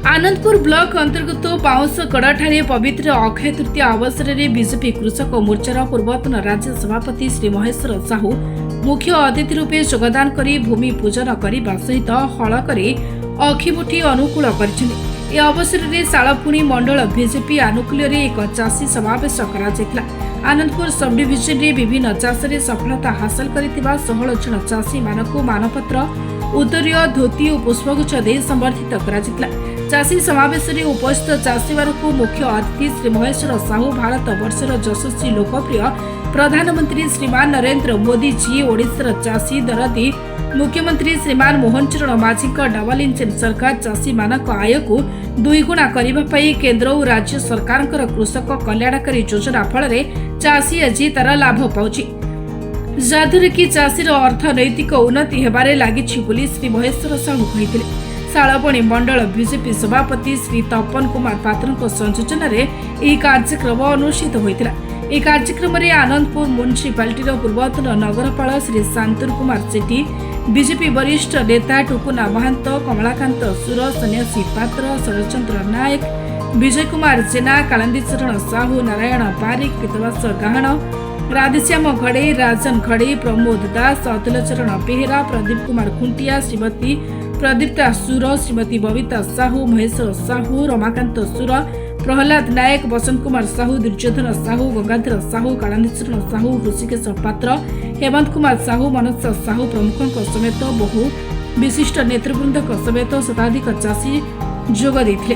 Anandpur block अंतर्गत बाउंसगढ़ पवित्र अक्षय तृतीया अवसर में बीजेपी कृषक मोर्चार पूर्वतन राज्य सभापति श्री महेश्वर साहू मुख्य अतिथि रूपे योगदान कर भूमि पूजन करने सहित हल कर अखिमुठी अनुकूल कर अवसर में शालपुणी मंडल बीजेपी आनुकूल्य एक चाषी समावेश कर आनंदपुर सब डिविजन में विभिन्न चाष में सफलता हासिल कर 16 जन चाषी मानपत्र उत्तरीय धोती और पुष्पगुच्छ दे संबर्धित कर चाषी समावेश में उपस्थित चाषी मानू मुख्य अतिथि श्री महेश्वर साहू भारत वर्षर यशस्वी लोकप्रिय प्रधानमंत्री श्रीमान नरेंद्र मोदी जी ओडिशार चाषी दरदी मुख्यमंत्री श्रीमान मोहन चरण माझी डबल इंजन सरकार चाषी मानक आय को दुईगुणा करने केंद्र और राज्य सरकार कृषक कल्याणकारी योजना फल चाषी आज तार लाभ पाउछि जहाद्वारा कि चाषीर अर्थनैतिक उन्नति हेबारे लागिछि बोली श्री महेश्वर साहू कहिथिले। शालबणी मंडल बीजेपी सभापति श्री तपन कुमार पात्र संयोजन में कार्यक्रम अनुष्ठित होता यह कार्यक्रम में आनंदपुर म्युनिसिपालिटी पूर्वतन नगरपाल श्री शांतुर कुमार सेठी बीजेपी वरिष्ठ नेता टुकुना महांत कमलाकांत सुर सन्यासी पात्र शरचंद्र नायक विजय कुमार जेना कालंदीचरण साहू नारायण पारिक पितवास गाहण राधेश्याम घड़े राजन घड़े प्रमोद दास अतुलचरण बेहेरा प्रदीप कुमार खुंटिया श्रीमती प्रदीप्ता सुर श्रीमती बबिता साहू महेश्वर साहू रमाकांत सुर प्रहलाद नायक बसंत कुमार साहू दुर्योधन साहू गंगाधर साहू कालंदीचरण साहू ऋषिकेश पात्र हेमंत कुमार साहू मनोज साहू प्रमुखों समेत बहु विशिष्ट नेतृवृंद समेत शताधिक चाषी जोग देथिले।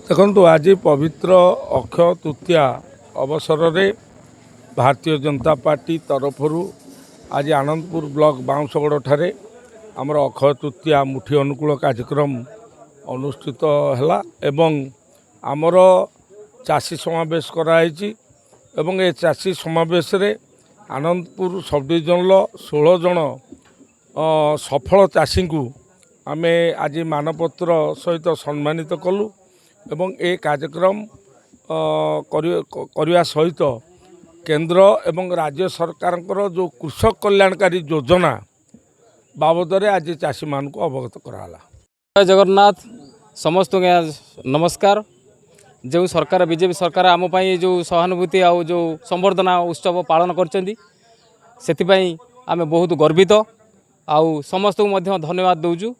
देखो आज पवित्र अक्षय तृतीया अवसर में भारतीय जनता पार्टी तरफ आज आनंदपुर ब्लॉक बाउंसगढ़ ठारे आमर अक्षय तृतीया मुठी अनुकूल कार्यक्रम अनुष्ठित है एवं आमर चाषी समावेश कराई एवं ए चाषी समावेश रे आनंदपुर सब डिविजन 16 जन सफल चाषी को आम आज मानपत्र सहित सम्मानित कलु एवं ए कार्यक्रम करने सहित केंद्र एवं राज्य सरकार जो कृषक कल्याणकारी योजना बाबद आज चाषी मान को अवगत कराला। जय जगन्नाथ समस्त नमस्कार। जो सरकार बीजेपी सरकार आम जो सहानुभूति आ जो संबर्धना उत्सव पालन कर आम बहुत गर्वित आउ समस्त को धन्यवाद दूचु।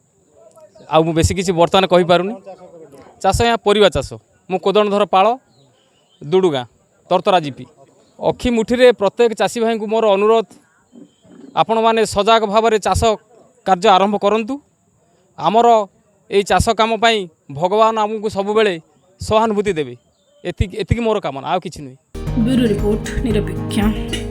आउ बेसी किसी बर्तमान कहि पारुनी चाष यहाँ परिवा चाष मु कोदणधर पाल दुडुगाँ तरतरा जीपी अखि मुठी प्रत्येक चाषी भाई को मोर अनुरोध आपण माने सजग भाव में चाष कार्य आरंभ करंतु। आमर ये चाष काम पाई भगवान आमको सब बेले सहानुभूति देवे एतिकी मोर कामना आ किछि नहीं। ब्यूरो रिपोर्ट निरपेक्ष।